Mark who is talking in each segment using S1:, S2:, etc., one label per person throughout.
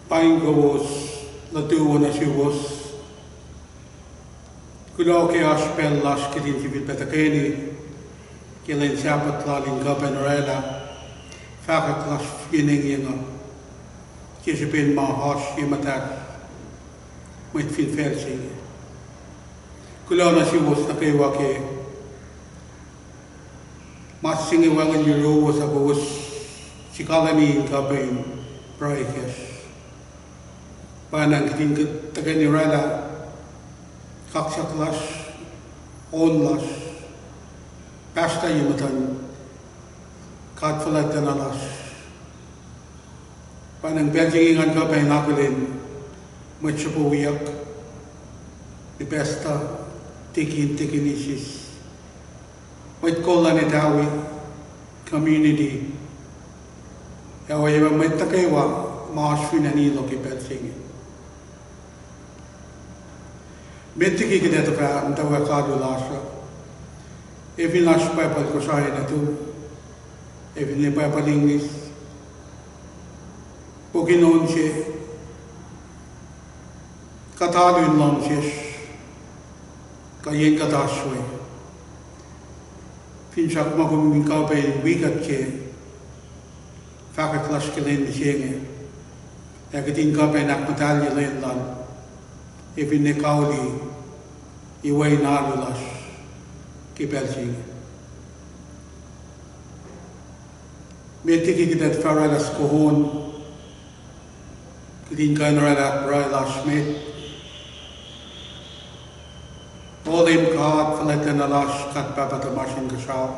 S1: Paingos na tuona siwos. Kulo ke aspel las kedin tibit betakeni. Kelen sapat lalin gabenrela. Fakat las fiening yenga. Kisipin ma has yematak. Met fin versing. Kulo na siwos na kewa ke. Mas singi wangan yuro was abos. Sikalani gaben praikes. Panang kedin tegani rela kaksaklas onlas pasta yumatan katfalatan alas panang beljingan ka nakulin machupuwiyak di pesta tikinisis wait kolan itawi community yawa may takaywa maasfinanilo ki beljingin Betiki kita tu kan tahu kadu lasa. Evin las Bible ko saya na tu. Evin ni Bible English. Pokinon siya. Katadu lang siya. Kayen kataswe. Pinsak maguming kapay wikat siya. Fakat las kelen siya nga. Yakitin kapay nakmatalya len lan. Evin ni kauli. Iway narulas kipelsing. Metiki kitat faralas kohon. Kidin kanralat brailas met. Olim kaat falatan alas kat papatamasin kasaw.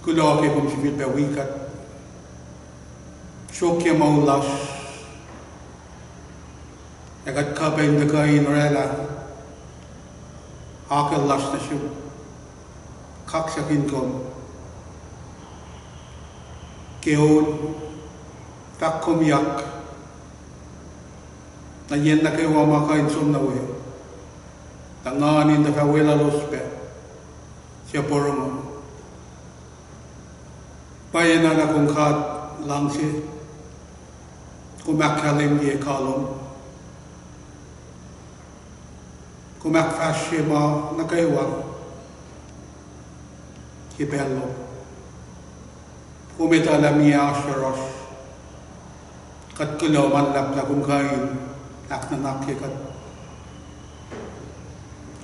S1: Kulo ke kum sibit bawikat. Shokya maulas. Agat kabain dakain rela. Akal las na siya, kaksakin ko, keon, takumiyak, na yan na kayo makain sumnawe, tanganin na kawela lospe, siya porong, bayan na kung kat lang siya, kumakalim diye kalong, Kumak fashe ma nakaiwa kibello kumita lamia sharosh kat kulo manlap na kumkain ak na nakikat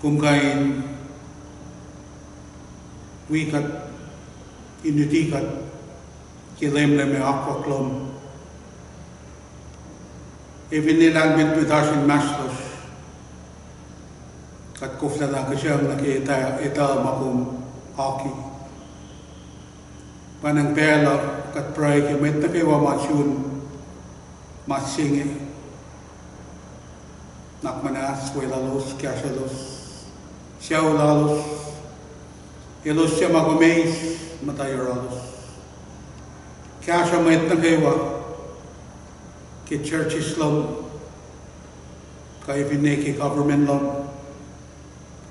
S1: kumkain wikat inutikat kilem leme aquaklom even nilang bitbitasin maslos kat kufla na kasyang nakita ita makum hockey. Panang pela kat pray ki met na kayo masyun masingi. Nakmanas welalos kasyalos siyawlalos ilos siya makumays matayoralos. Kasya met na kayo ki church islam kaya bineki government lang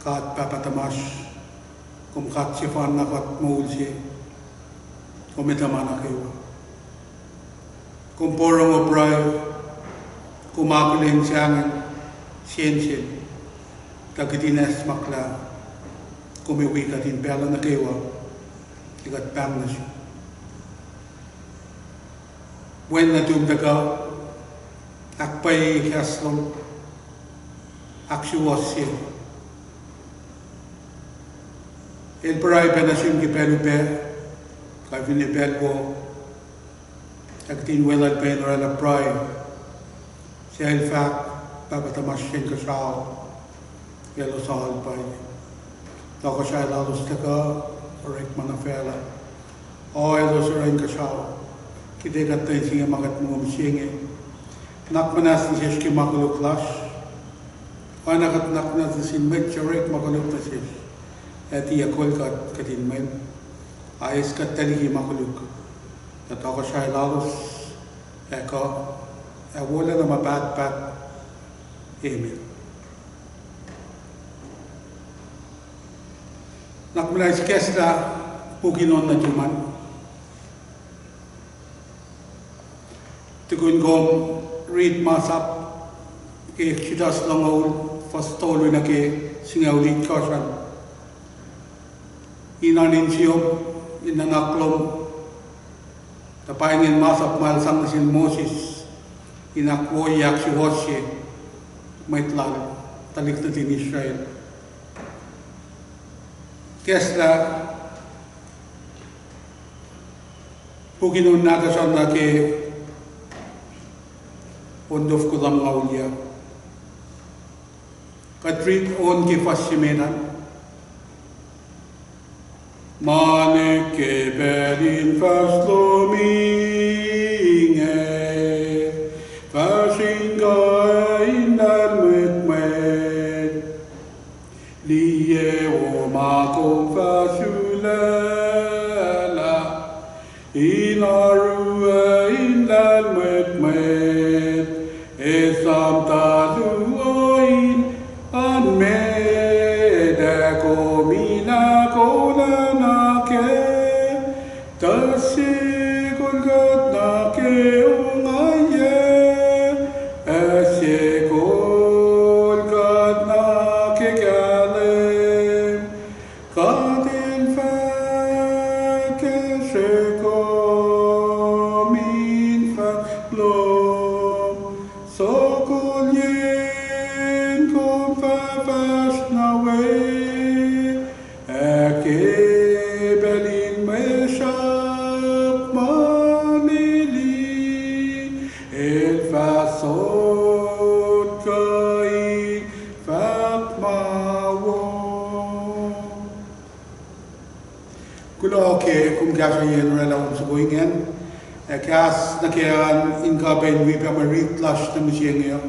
S1: kat papatamas kum kat sifan na kat maulsi kumitama na kayo kum porong opray kumakuling siyang siyensin kagitinas makla kumiwi katin pela na kayo ikat pang na siya when na tumdaga akpay kaslong aksyuwas siya El perai penasum ki pelu pe, kai vini pelbo, aktin welad pen rala prai, siya el fak, papatamas shen kasao, yelo sahal pai. Tako siya lalos taka, orek manafela, o yelo sarayin kasao, kite katay siya makat mong siya nakmanas ni siya makuluk las, o nakat nakmanas ni siya medyo orek makuluk na siya. Ati yakol kat katinmen, ayes kat talihi makuluk. Nataka siya lalos, eka, wala na mabat-bat, amen. Nakmulay si Kesla, puginon na juman. Tukun gom read masap ke kitas langol fastolo na ke singaulit kasan. Inanin siyom, inanaklom, tapayangin masap malsang na sin Moses, inakwoyak si Hoshe, maitlal, taliktatin Israel. Kesla, puginon nakasan na ke ondof ko lam ngaulia. Katrit on ke fasimenan, Mane ke bedin faslominge, fasinga indan met liye o makong fasulala, inarua indan met esam taluoin anmeda komina kola. Kas na kaya inka ben wipa marit lash na msiengyo.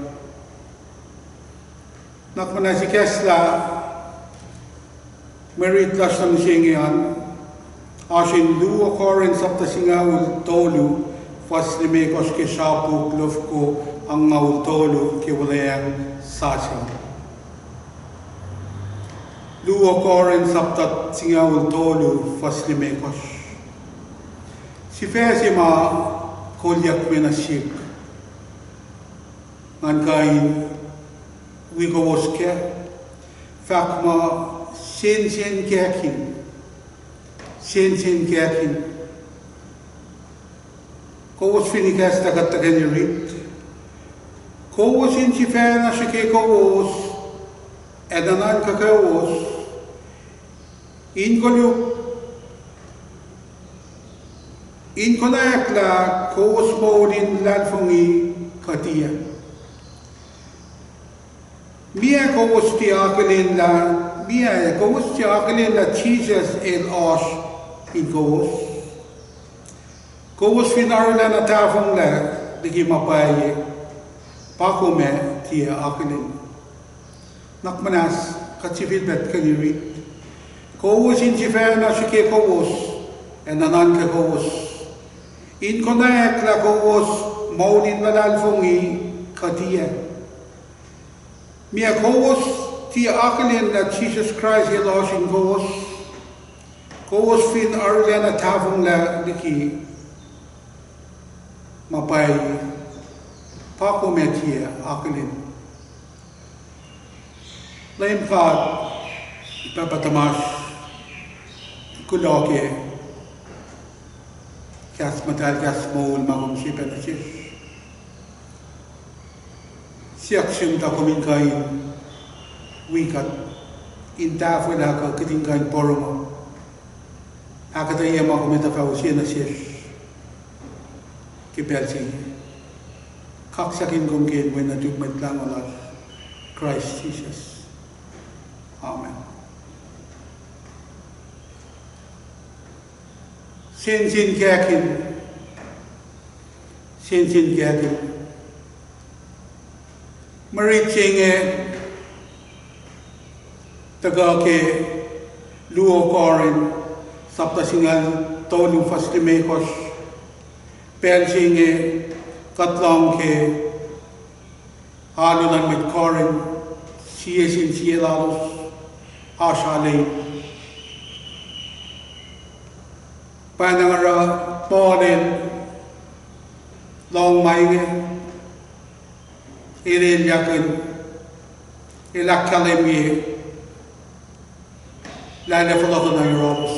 S1: Nakmana si Kesla marit lash na msiengyan. Asin luo koren sapta singaul tolu fas limekos ke shapu kluf ko ang ngaul tolu ke walayang sasya. Luo koren sapta singaul tolu fas limekos. Si Fesi ma kolyak menasik, mankain wigowoske, fakma sen kekin, kowos finikas tagat rit, kowos in si Fena sike kowos, edanan kakawos, in kolyuk. In konak la kos modin lalfongi katia. Mia kos tiakelin la Jesus el os in kos. Kos finarla na tafong la digi mapaye. Pakome tia akelin. Nakmanas katsivil bet kanirit. Kos in sifana sike kos en anan ka kos. In konak la kos maudin malalfongi katia. Mia kos tia akelin la Jesus Christ elos in kos fin arliana tavong la diki mapai pakometia akelin. Lain kat papatamas kuloke. Kas matal kas maul magum si penasis. Siak sim ta komin kain wikat inta fwela ka kiting kain poromo. Akata iya magum ita fawusi na sis. Kipelsi. Kaksakin kong kin when na tukmet lang olas Christ Jesus. Amen. Sin kekin, maritching taga ke luo korin sapta singal tolu fastimekos pelching katlang ke halunan mit korin siyesin siyelalos ashalay. Panangara Paulin long mai irel yakin ilakkalemi la le folo na euros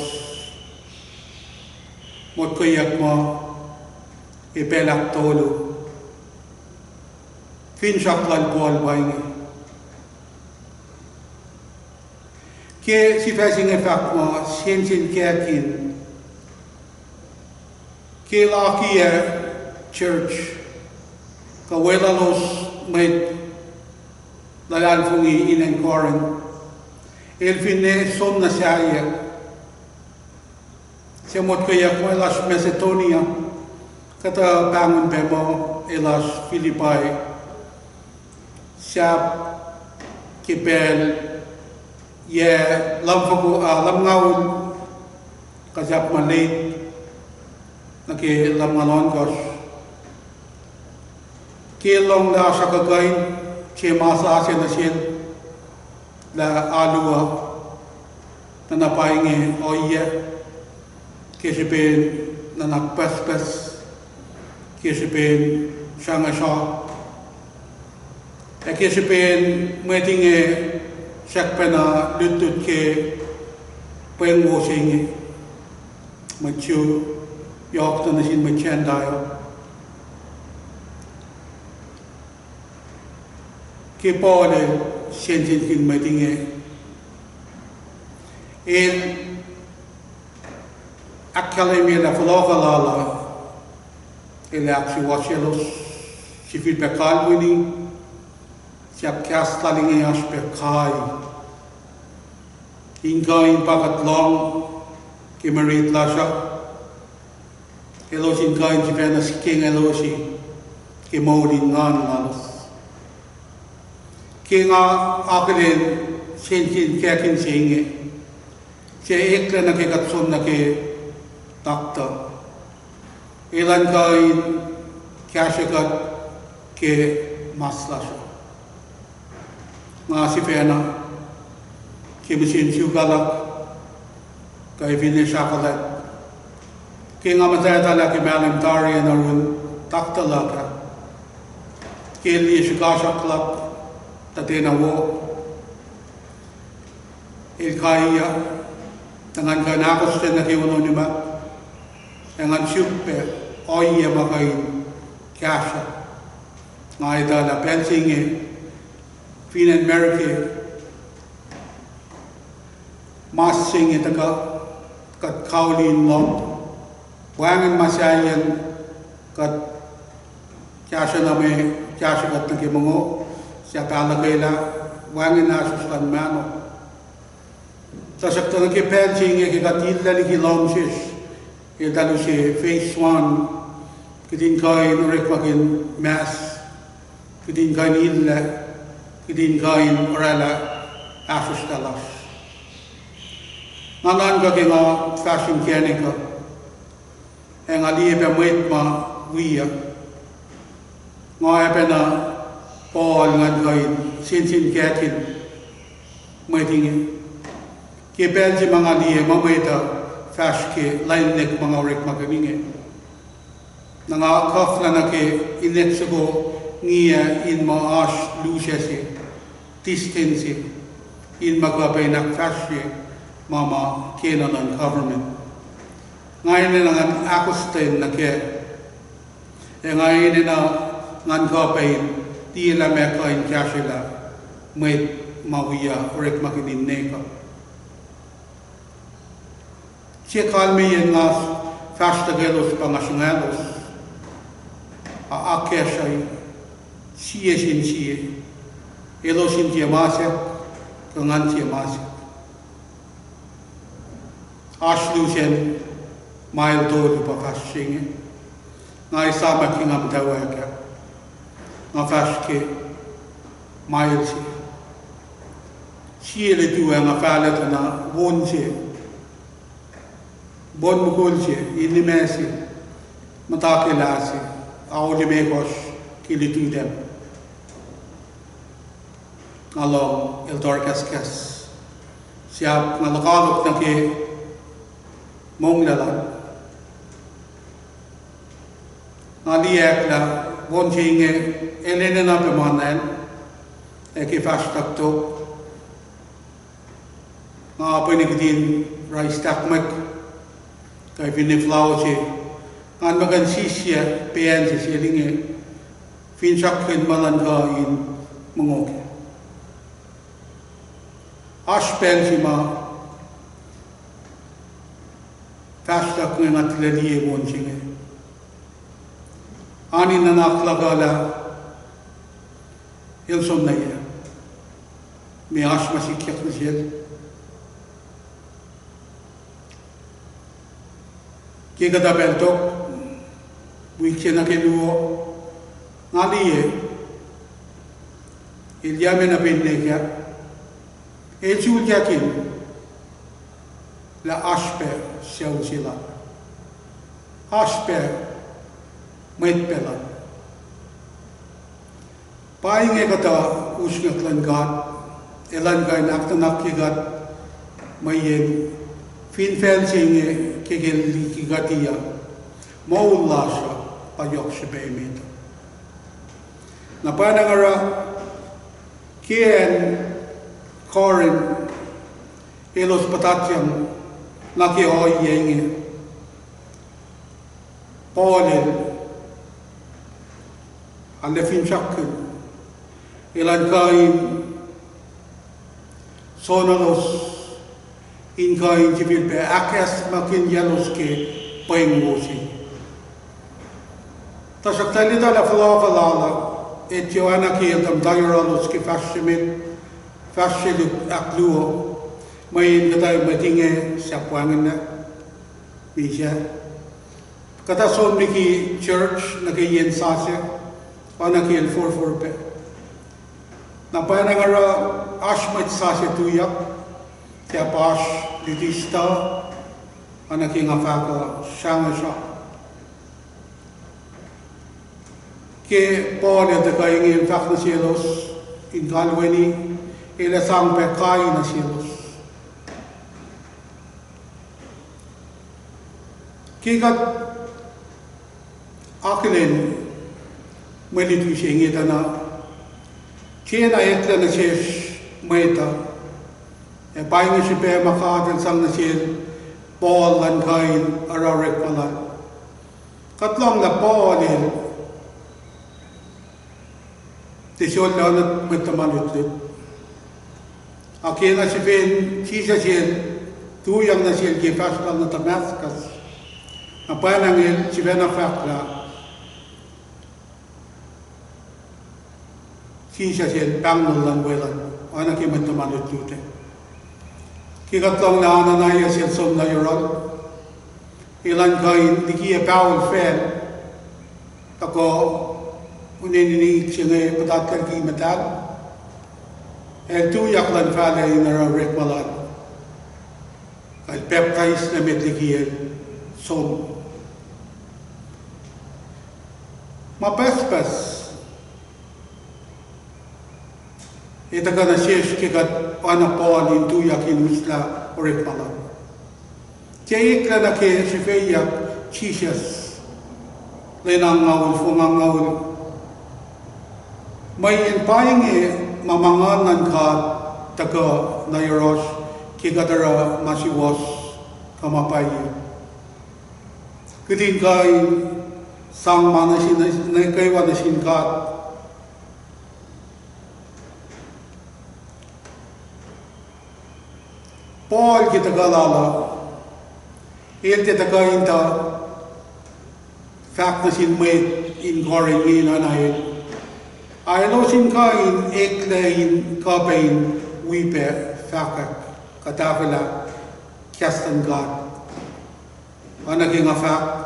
S1: mot ko yak mo ipelak tolo fin shaklan bol mai ke si facing effect mo sin kekin ke la kia church ka wela los may lalan fungi inen koren el fine son na siya siya mot kaya ko elas Macedonia kata bangun pemo elas Philippi siya kipel ye lam fago lam ngaun kasap malay naki lam ngalon kos kilong la sakagain che masa asin asin la alua na napainge oye kisipin na nakpespes kisipin siyang asya kisipin metinge siyak na lutut ke pweng wosing machu yok na sin machen dayo ke pole sentin kin metinge in academia la fologalala ele aksi wachelos si fit bekal wini siap kastalinge as bekai ingain pakat long ke merit lasha elosin kain si penas king elosi ke modin ngan malos ke nga akilin sentin kekin singe se ekle na ke katson na ke takta ilan kain kasyakat ke maslasha nga si pena ke mesin sugalak kay vinishakalat ke nga matayatala ke malimtari na run takta laka ke liye shikasaklak tatena wo ilkaya dengan kanakos na kiuno ni ba dengan syupe oye makain kasha nga idala pensinge finan merke mas singe taka kat kaulin long wangin masayan kat kasha na me kasha kat nakimungo siapa alagayla wangin asuskan mano tasak tanong ke pensing ke katila li kilomsis ke dalu si phase 1 kedin kain orek makin mas kedin kain illa kedin kain orala asus kalas nganan ka ke nga fashion kenika ang ali pe muit ma wiya nga pe na Paul ngan kain sin kekin muitingi ke belgi mga liye mameta fash ke line nek mga rek magaminge nga kafla na ke inet sugo ngia in maash lusesi distance in magabay nak fash mama kenalan government ngayon na ngan akustin na ke ngayon na ngan gabay di la meka in kashila may mawiya rek makinin neka siya kalme yan nga fashtagelos pangasungalos aakesay siya sin siya elosin siya masya kangan siya masya ashlu siya mail dolu pa fashtinge nga isama kingam tawaka nga fashke mail siya le tuwa nga falet na won siya bon mukul siya inimesi matakilasi ako limekos kilitudem along eldor kaskas siya nalakalok na ke mong lalan Ngaliak la bon chinge elena na pemanen eki fastak to nga pinigdin rice takmak kay finiflaw si ngan magan sisya pen si silinge finsakin malan ka in mengoke aspel si ma fastak ngat leli bon chinge ani nanak lagala ilsom na ya mi asma si kyak na siya kaya kada beltok wikya na kinuo ngali ye ilyame na pinne kya echu kyakin la asper siya sila asper mait pelan. Paing kata usngat lan gat, elan kain aktanak kigat, mayen fin fel singe kegel kigatia, maulasa payok sa pemita. Napanangara kien korin elos patatyang nakioy yenge polel alle finchakken ilan kain sonalos in kain civil pe akas makin yalos ke paingosi tasaktalita la falala et joana ke tam dairolos ke fashilu akluo may katay matinge sa puangin na bisya kata son miki church na kayen sasya Panakil 4 pe. Napanangara ashmat sasya tuyak, kaya pas litista, anaking afaka shangasha. Ke Paul at the kaingin fak na sielos, in Galweni, ilasang pe kain na sielos. Kikat akilin, Melitu singita na kaya na etla na siya maita e paing si pe makatan sang na siya Paul lan kain ararek palan katlong na Paul tisyon na magtamanutlit akin na si Vin siya tuyang na siya kipas lang na Damascus na panangil si Ben Afakla Kisha siya pangnul lang welan, anak yung matamanot lute. Kikatlang na ananaya siya som na yuron, ilan kain di kiya pawal fel, tako unininig siya ngayon patatkar ki matal, tuyak lan fala yung nararek malan, kaya peptais na metlikiyan som. Mapaspas, ita ka na siya kikat panapon in tuyak inusla oret palan. Kaya ikla na kaya si Feyak chisas lenang ngawul fungang ngawul. May inpaying mamanganan ka taga na yoros kikatara masiwas kamapayi. Kitin kay sang manasin na kaywa na sinkat Paul kita galala, kita kainta, fact na sin may in goring anay. Aylo sin kain eklain kapain wipe fakak katafala kastan God. Anaging fact.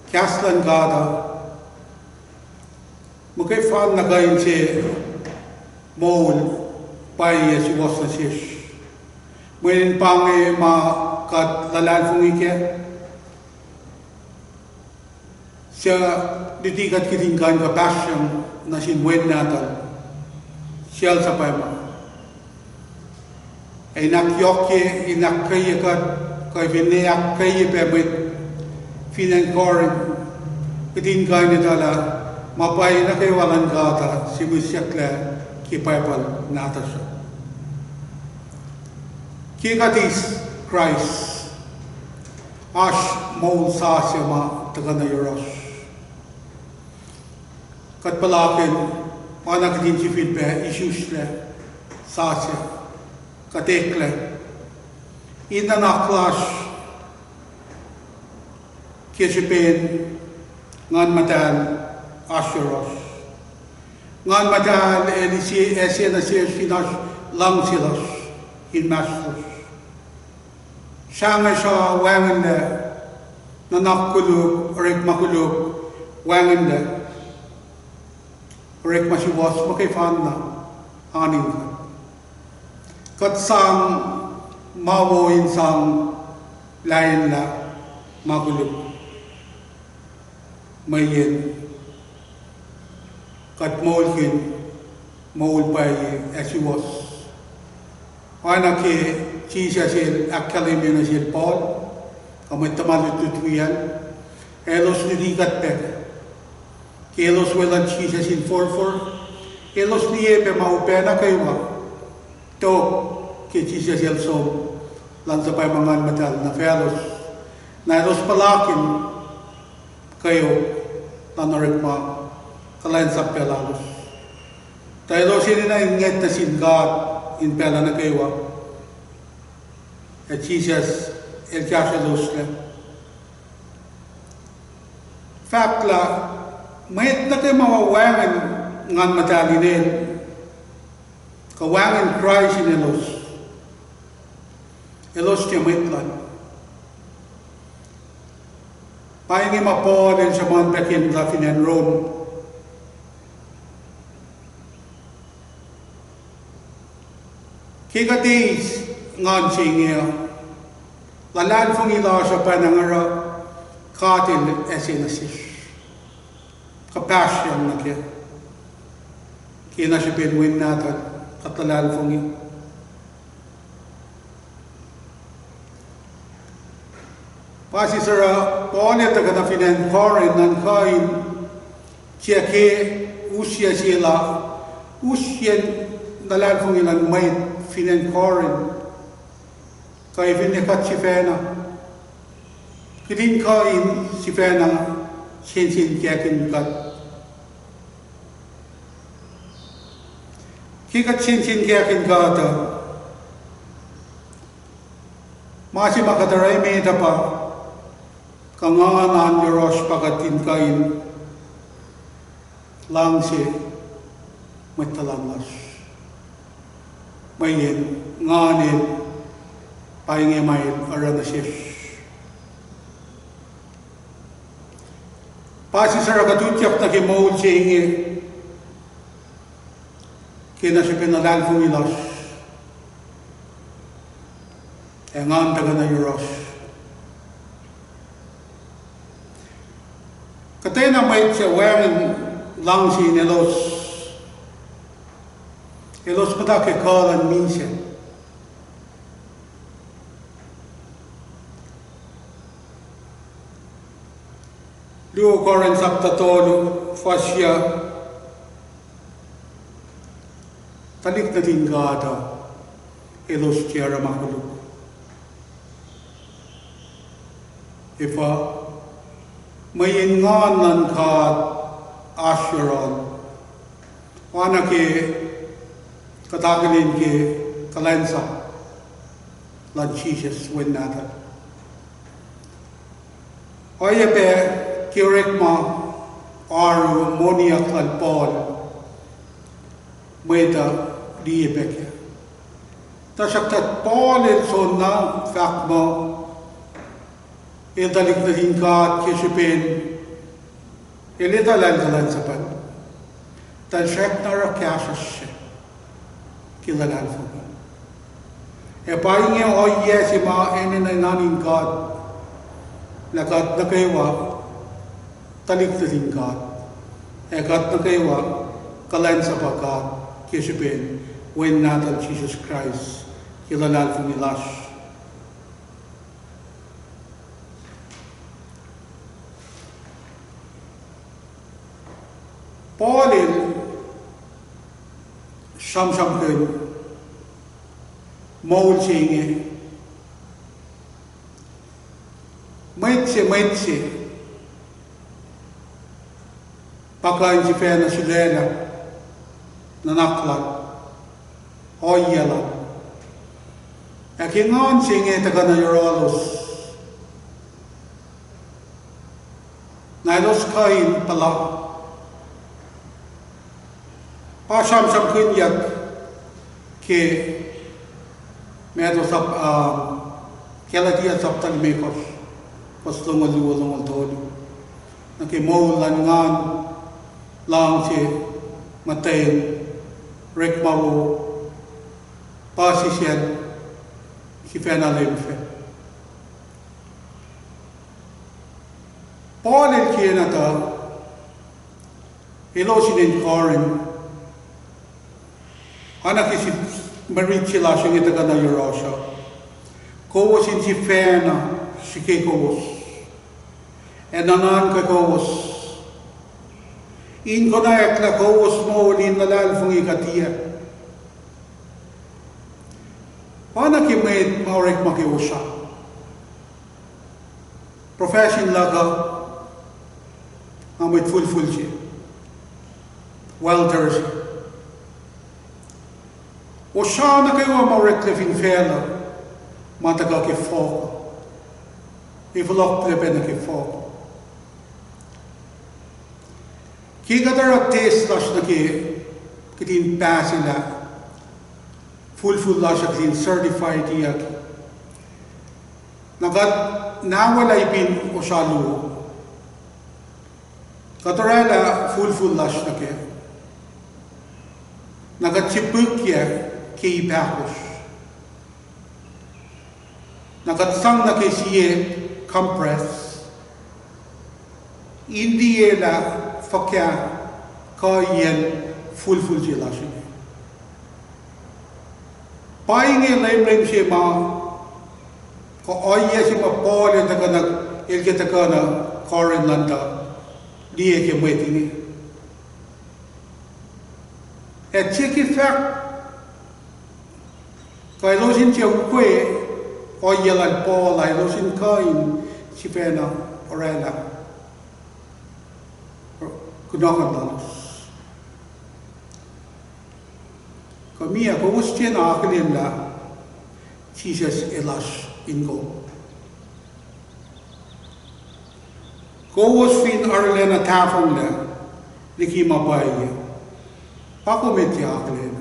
S1: Kastan God. Mungkin fan na kain si Maul paya si was na siya. Mungkin pange kat lalan fung ike. Siya ditikat kitingkan ka pasyang na sinwed natal. Siya sa payma. Ay nakyokye, inakaya kat kay viniak kay pebit finan korin kitin kay ni dala mapay na kay walan gata si musyakla ki paypal natasya ki katis Christ ash mol sa siya ma tagana yoros kat palakin panak din si feedback issues le sa siya katekle ina na clash kisipin ngan matal ashuros ngan matal elisi esena sinas lang silas in masters sanga sa wangende nanakkuluk orik makuluk wangende orik masiwas makifan na aning kat sang mawo insang lain la magulog mayin kat molkin mol pay asiwas ana ke chisa sil academy na sil Paul kamay tamalit tutuyan elos nidikat pe kelos welan chisa sil forfor elos niye pe maupena kaywa to ke chisa sil som lang sa pay mangan matal na felos na elos palakin kayo nanarik ma kalain sa pelalos tayo sini na inget na sin God in pela na kayo at Jesus el kasalos le fact la mayit na kayo mawawangan ngan matalinin kawangan Christ in elos tiya mayitlan pahingi mapon sa mga pekin sa finan Rome kikatis ngan singiya lalan fong ila sa panangara katil esinasis kapasyan na kaya kina siya pinwin natin katalan fong ila pasi sara pone taga na finan korin nan kain siya ke usya sila usyan dalan fong ilan may finan korin kay vinikat si fena kidin kain si fena sin kiakin kat kikat sin kiakin kata masih makataray may pa kangangan yoros pagatin kain lang si matalangas mayin nganin pahingi mayin aranasif pasi sarakatutyak na kimawul siya ingi kina siya pinalalfong ilas ngan taga na yoros katay na may siya wangin lang si elos matake kalan minsan liu koren saptatolo fasya talik na tingada elos tiara makuluk ifa mayingan nan kat asyaran wana ke katagalin ke kalensa lan Jesus wen nata oye pe kirek ma aru moniak al Paul meda diye peke tasaktat Paul el sonna fakma edalik na hingkat kisipin elitalan kalan sapan tan syek na rakyasas siya kilalan fuga e pahingi oye si ma ene na nanin God lakat na kaywa talik na hingkat e kat na kaywa kalan sapakat kisipin when natal Jesus Christ kilalan fumilas Paulil Sham Kun Maul Chinge Maitse Pakain Jifena Shilena Nanakla Oyela Akingon Chinge Takana Yorolos Naidos Kain Pala Pasham Kunyak Ke Meadows up Keladia Saptal Makers was Lungal Tolu. Naki Mo Langan Langche Matay Rick Mawo Pasisian Kifena Limfe. Paul el Kienata Elosin in Corin Anakisi Marichila Shingitagana Yorosha Kowos in Jifena Shikekos and Anan Kakos in Gonayak la Kowos Mol in the Lalfungikatia Anaki made Maurek Makiosha Profession Laga I'm with full Welters Oshana kayo Maurek in Fela Mataga ke Fog Ivolok Plebena ke Fog Kigadar taste lash na ke Kitin Basila Full lash in certified iyak Nagat nawalay bin Oshalu Katorala full lash na ke Nagat chipukya Kei Bakush Nagatsang na kay siye compress Indiela fakya kayen full jilashi Painge laim siya ma Ko oye siya ma Paul yung taganag ilkita ka na Corin lanta Diye kaya waiting Et chiki fact Kaya losin siya ukwe oye lan Paul ay losin kain si Pena Orela Kunakan lalos Kamiya kung siya na akin la Jesus Elash Ingo Kowos fin Arlena Tafong la Liki mabaye Pakomit ya akin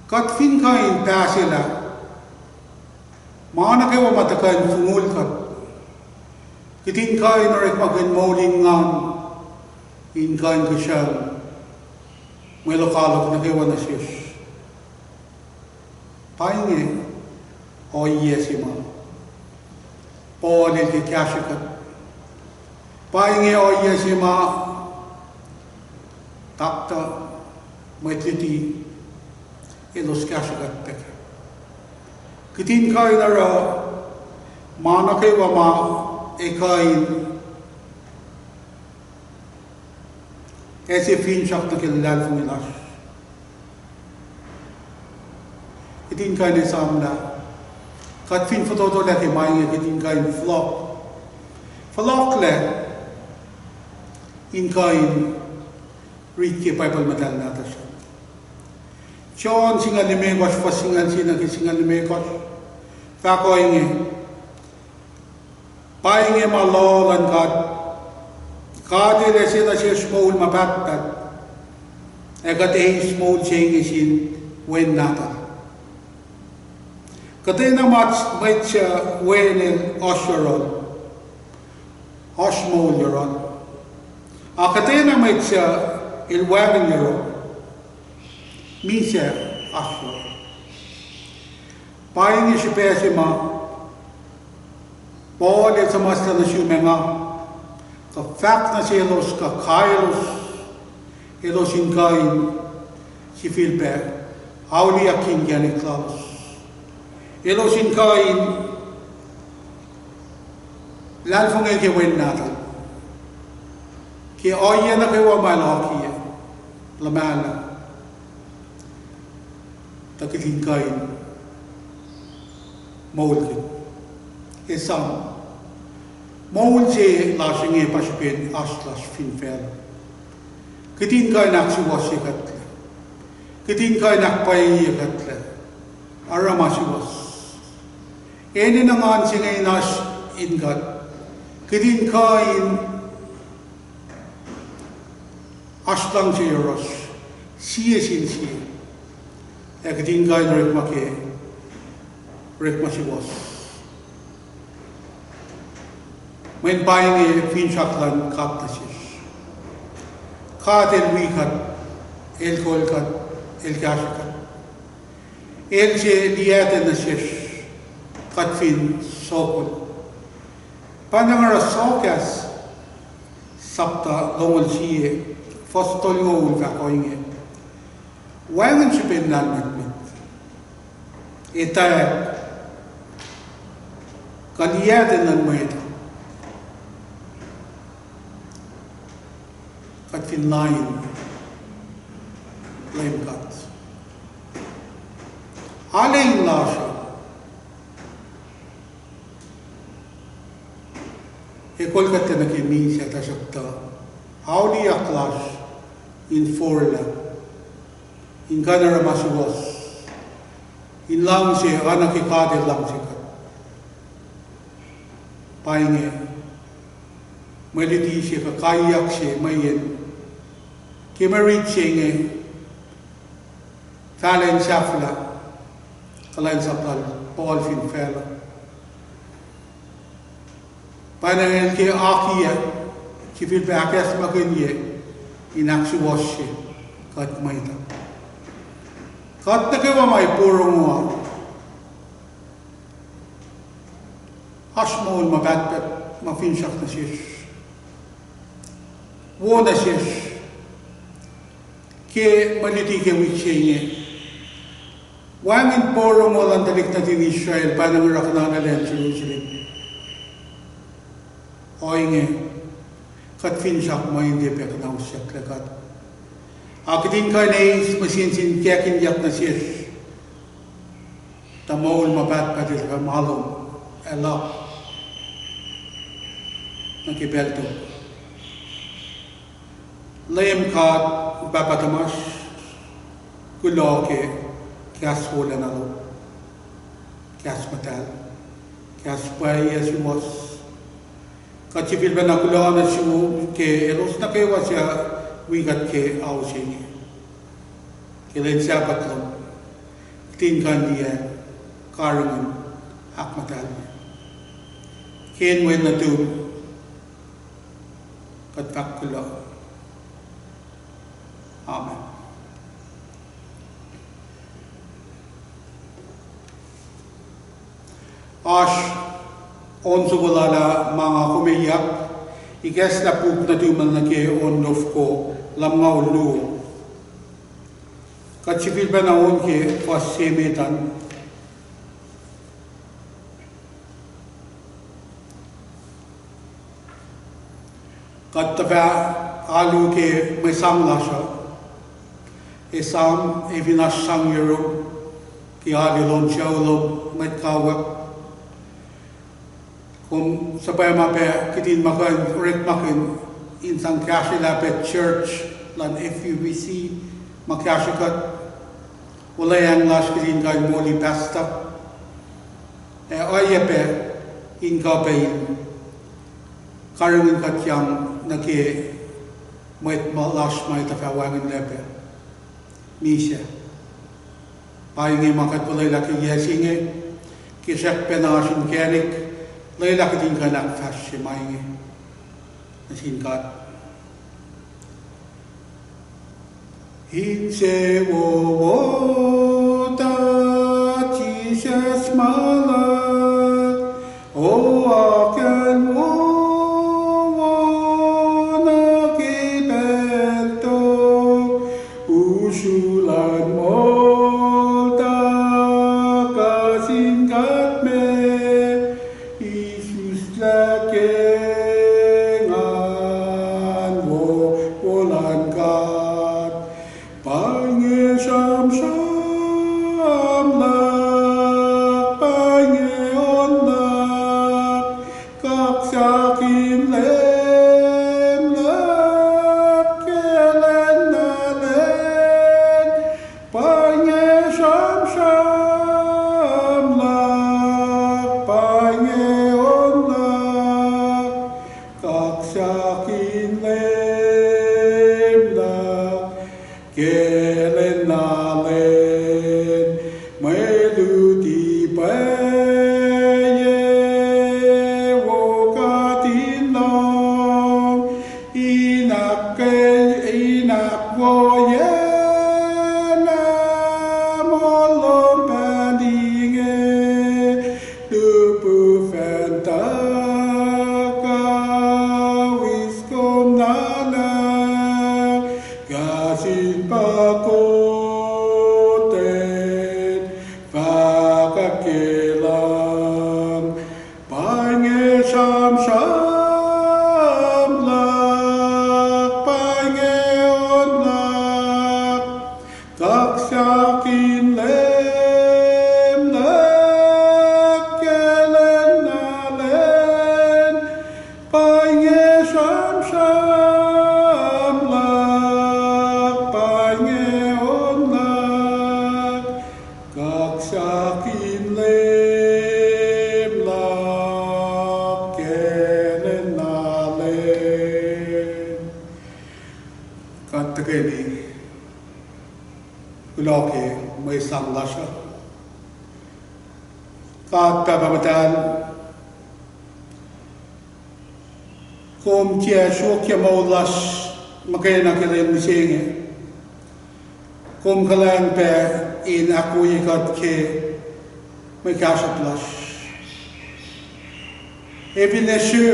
S1: Kat fin kain pasila Maana kayo matakain fungul kat Kitin kain orik magin moling ngan In kain kasyang Mwelo kalok na kayo na siyos Painge Oye si ma Paulil ki kasyakat Painge oye si ma Takta Maitliti Elos kasyakat peke Kitin kain ara Mana kayo ma Ekain Ese fin siyak na kilala fumilas Kitin kain esamla Kat fin fototo laki maing kitin kain flok Flok le In kain Read ke Bible madal nata siya Chon singa limekos pasingan sina kisinga limekos Fako inge Painge malolan kat Kade le sila siya small mapatat Egat small change sin wen nata Kate na mat might siya wen in osheron Osmol yoron Kate na might siya ilwamin yoron Misha Ashwa. Paingi si Pesima, Paul is a master na shumenga, ka fact na si Elos ka Kairos, Elos in kain, si Philpe, Auli akin yan Klaus. Elos in kain, Lalfong el kewen natal. ki oye na kewa malaki lamala takitin kain maulkin esam maul je lashinge pashpen aslas finfel kitin kain aksiwasi katle kitin kain akpai katle aramasiwas eni nangan singe nas ingat kitin kain aslang jeros siye sin siye kitin kain rekmasiwas men buying a fin shaklan kaptasis kat el wikat el kolkat el kashikat el je liyaten nasish kat fin sokol panangara sokas sapta longol siye fostol ngol kakoinge wangan sipen nalmet ita kaliyaten nan moeta kat fin lain lain kat alain lasha kolkata na kimi siya tasakta hauli aklas in forla in kanara masuwas in lang siya anak ikade lang siya painge maliti siya kakayak siya mayen kimarit siya nge talen shafla kalain sapal paul fin fela panangel ke akiya kifil bakas makinye inaksuwasye kat maita kat na kewa may purong asmol mabatbat mafinsak na siya wona siya ke maliti ke wiksenye wangin purong walang dalik na din Israel panang raknana len Jerusalem oinge kat finsak mo hindi pek na usyak lakat akitin ka na masinsin kekin yak na siya tamol mabat patil ka malong elak nakibelto layam ka babatamas kulo ke kias wala na lo kias matal kias pay yasuwas kacipil ba na kulo na siya ke eros na kewa siya wigat ke ausing kilen siya patlo tingkan dia karangan akmatal ken wen na tu katak kulo amen ash on subulala mga kumiyak iges na puk na tumal na ke on of ko lamngaw luo katsipil ba na on ke pas semetan kattaba alu ke may samlasha esam evinas sangyero ki alilon siawlo may kawak kung sabay mape kitin makan rek makin insang kasi lapet church lan FUBC makyasikat wala yang las kitin kay moli pasta oyepe inka payin karungin katyang naki may las may takawangin lepe misya payungi makat walay laki yesinge kisek penasin kerik Layla kitin ka nakfas si maingin nasinkat Hinse wo wo ta Jesus mala o aken wo wo na kibelto usulan mo ta kasingkat me Isus la kengan wo kakelang painge sham sham lak painge on lak tak syakin lem lak kelen nalen painge sham sham lak painge on lak kak syakin lem lak kelen nalen katakeni uloke may sanglasha kat pabamatan kum chia shuk kia maulas makena kelem nisenge kum kalang pe in aku ikat ke may kasaplas ebineshu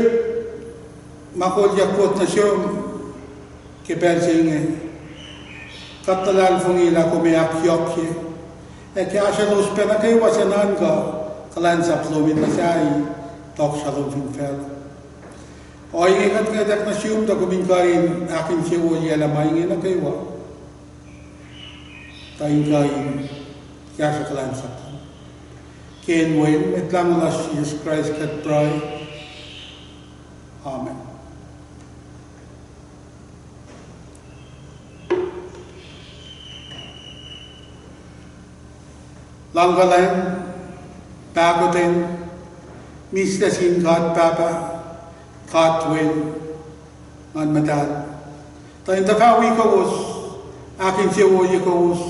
S1: makol yakot na siyum ke persinge katalal fungila ko may akyokye e kaya siya los pena kayo wasanan ka kalan sa plumin na siya ay tok sa lumfing fel o ingat ngadak na siyum da kumingkain akin siya o yela maingin na kayo tayo kain kaya siya kalan sa Ken Wayne, itlang las Jesus Christ kat pray. Amen. Langgalan, pagotin, mislasin kat papa, kat Wayne, ngan madan. Tayo takawi kawos, akin siya woye kawos,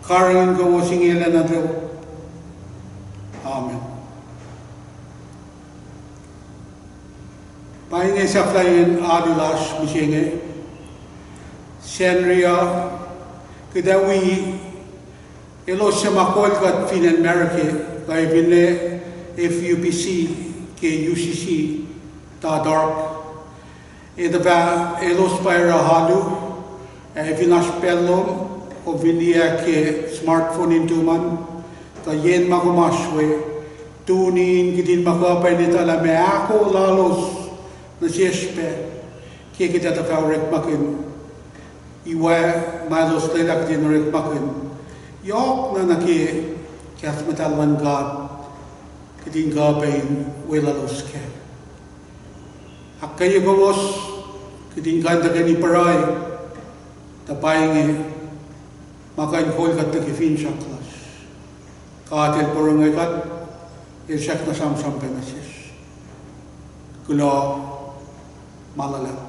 S1: karangin kawos ingilan na daw. Amen. Pahingi sa flayin adilas misinge. Senria kedawi elo sa makol kat finan America kay binle FUPC ke UCC ta dark. Eda ba elo spira halu vinas pelom o vinia ke smartphone intuman. Yen makumaswe tunin kitin makapay nito alam ako lalos na siyespe kaya kita takaw rekmakin iwa malos lelak din rekmakin yok na naki kiyas matalwan God kitin kapay welalos ke akayo gawos kitin kanta kani paray tapay makain kol kat nakifin siya Katil porong ikat, irsak na samsam penasis. Kulo malalap.